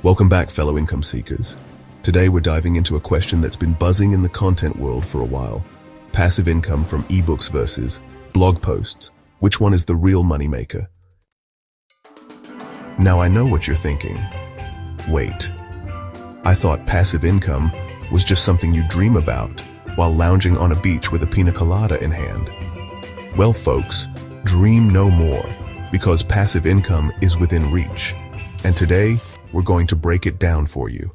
Welcome back, fellow income seekers. Today we're diving into a question that's been buzzing in the content world for a while. Passive income from ebooks versus blog posts. Which one is the real moneymaker? Now I know what you're thinking. Wait, I thought passive income was just something you dream about while lounging on a beach with a pina colada in hand. Well, folks, dream no more, because passive income is within reach. And today, we're going to break it down for you.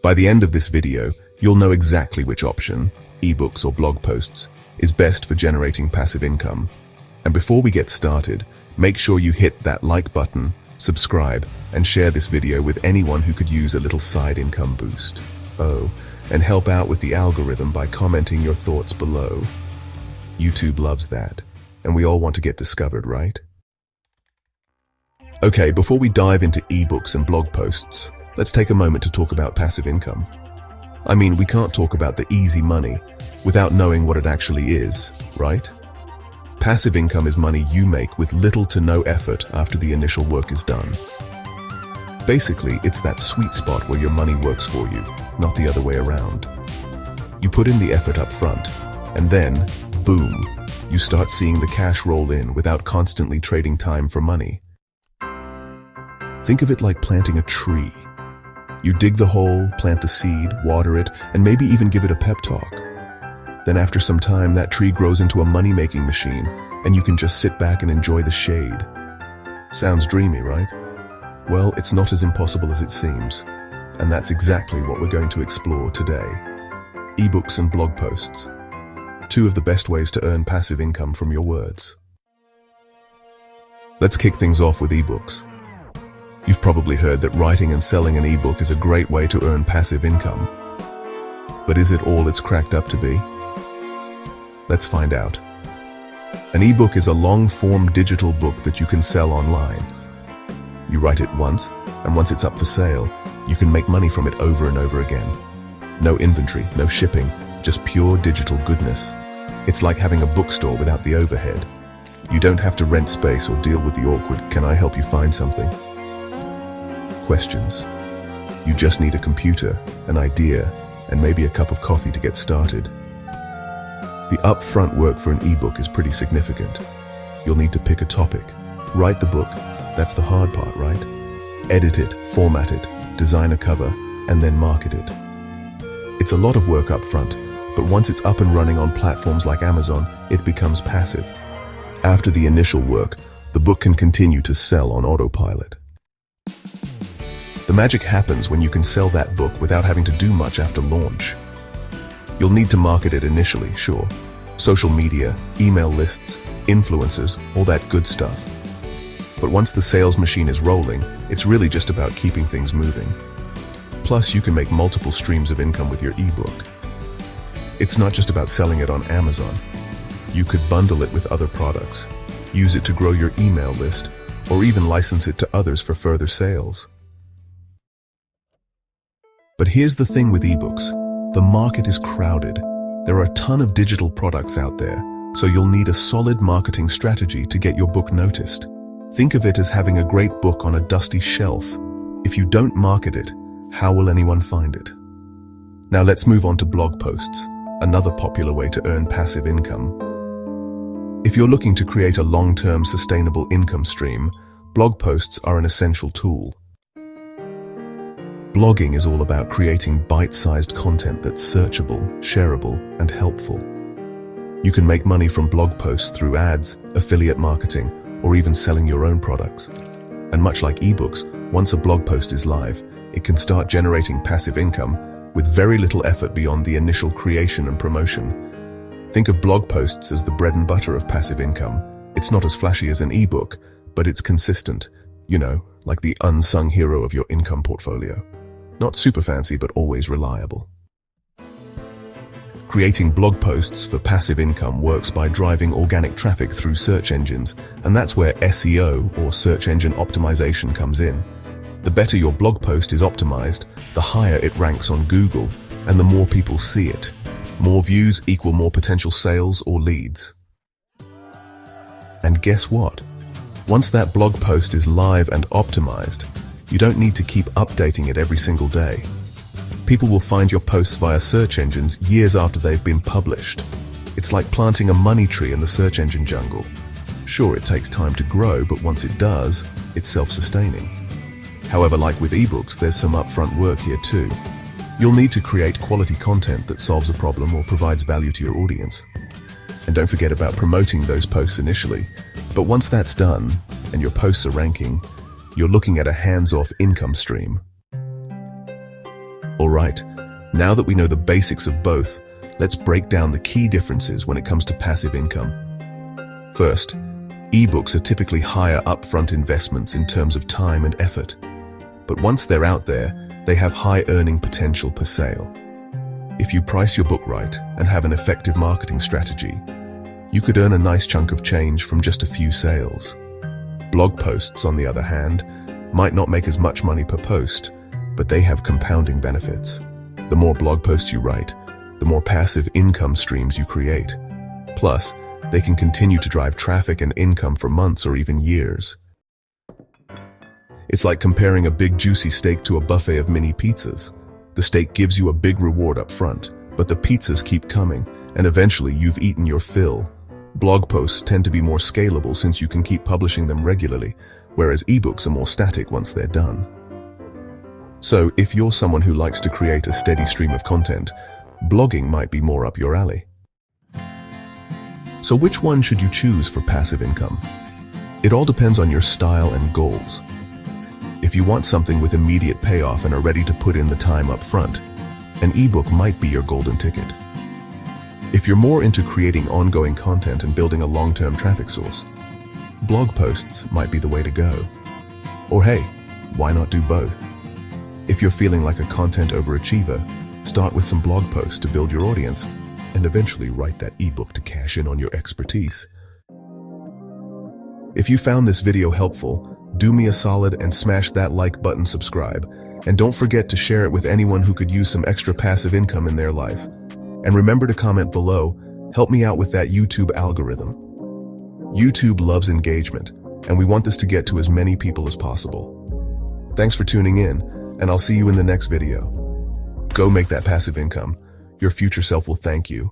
By the end of this video, you'll know exactly which option, ebooks or blog posts, is best for generating passive income. And before we get started, make sure you hit that like button, subscribe, and share this video with anyone who could use a little side income boost. Oh, and help out with the algorithm by commenting your thoughts below. YouTube loves that, and we all want to get discovered, right? Okay, before we dive into ebooks and blog posts, let's take a moment to talk about passive income. I mean, we can't talk about the easy money without knowing what it actually is, right? Passive income is money you make with little to no effort after the initial work is done. Basically, it's that sweet spot where your money works for you, not the other way around. You put in the effort up front, and then, boom, you start seeing the cash roll in without constantly trading time for money. Think of it like planting a tree. You dig the hole, plant the seed, water it, and maybe even give it a pep talk. Then after some time, that tree grows into a money-making machine, and you can just sit back and enjoy the shade. Sounds dreamy, right? Well, it's not as impossible as it seems, and that's exactly what we're going to explore today. Ebooks and blog posts. Two of the best ways to earn passive income from your words. Let's kick things off with ebooks. You've probably heard that writing and selling an ebook is a great way to earn passive income. But is it all it's cracked up to be? Let's find out. An ebook is a long-form digital book that you can sell online. You write it once, and once it's up for sale, you can make money from it over and over again. No inventory, no shipping, just pure digital goodness. It's like having a bookstore without the overhead. You don't have to rent space or deal with the awkward, "Can I help you find something?" questions. You just need a computer, an idea, and maybe a cup of coffee to get started. The upfront work for an ebook is pretty significant. You'll need to pick a topic, write the book, that's the hard part, right? Edit it, format it, design a cover, and then market it. It's a lot of work up front, but once it's up and running on platforms like Amazon, it becomes passive. After the initial work, the book can continue to sell on autopilot. The magic happens when you can sell that book without having to do much after launch. You'll need to market it initially, sure. Social media, email lists, influencers, all that good stuff. But once the sales machine is rolling, it's really just about keeping things moving. Plus, you can make multiple streams of income with your ebook. It's not just about selling it on Amazon. You could bundle it with other products, use it to grow your email list, or even license it to others for further sales. But here's the thing with ebooks. The market is crowded. There are a ton of digital products out there, so you'll need a solid marketing strategy to get your book noticed. Think of it as having a great book on a dusty shelf. If you don't market it, how will anyone find it? Now let's move on to blog posts, another popular way to earn passive income. If you're looking to create a long-term sustainable income stream, blog posts are an essential tool. Blogging is all about creating bite-sized content that's searchable, shareable, and helpful. You can make money from blog posts through ads, affiliate marketing, or even selling your own products. And much like ebooks, once a blog post is live, it can start generating passive income with very little effort beyond the initial creation and promotion. Think of blog posts as the bread and butter of passive income. It's not as flashy as an ebook, but it's consistent, like the unsung hero of your income portfolio. Not super fancy, but always reliable. Creating blog posts for passive income works by driving organic traffic through search engines, and that's where SEO, or search engine optimization, comes in. The better your blog post is optimized, the higher it ranks on Google, and the more people see it. More views equal more potential sales or leads. And guess what? Once that blog post is live and optimized, you don't need to keep updating it every single day. People will find your posts via search engines years after they've been published. It's like planting a money tree in the search engine jungle. Sure, it takes time to grow, but once it does, it's self-sustaining. However, like with ebooks, there's some upfront work here too. You'll need to create quality content that solves a problem or provides value to your audience. And don't forget about promoting those posts initially. But once that's done, and your posts are ranking, you're looking at a hands-off income stream. Alright, now that we know the basics of both, let's break down the key differences when it comes to passive income. First, ebooks are typically higher upfront investments in terms of time and effort. But once they're out there, they have high earning potential per sale. If you price your book right and have an effective marketing strategy, you could earn a nice chunk of change from just a few sales. Blog posts, on the other hand, might not make as much money per post, but they have compounding benefits. The more blog posts you write, the more passive income streams you create. Plus, they can continue to drive traffic and income for months or even years. It's like comparing a big juicy steak to a buffet of mini pizzas. The steak gives you a big reward up front, but the pizzas keep coming, and eventually you've eaten your fill. Blog posts tend to be more scalable since you can keep publishing them regularly, whereas ebooks are more static once they're done. So, if you're someone who likes to create a steady stream of content, blogging might be more up your alley. So which one should you choose for passive income? It all depends on your style and goals. If you want something with immediate payoff and are ready to put in the time up front, an ebook might be your golden ticket. If you're more into creating ongoing content and building a long-term traffic source, blog posts might be the way to go. Or hey, why not do both? If you're feeling like a content overachiever, start with some blog posts to build your audience, and eventually write that ebook to cash in on your expertise. If you found this video helpful, do me a solid and smash that like button, subscribe, and don't forget to share it with anyone who could use some extra passive income in their life. And remember to comment below, help me out with that YouTube algorithm. YouTube loves engagement, and we want this to get to as many people as possible. Thanks for tuning in, and I'll see you in the next video. Go make that passive income. Your future self will thank you.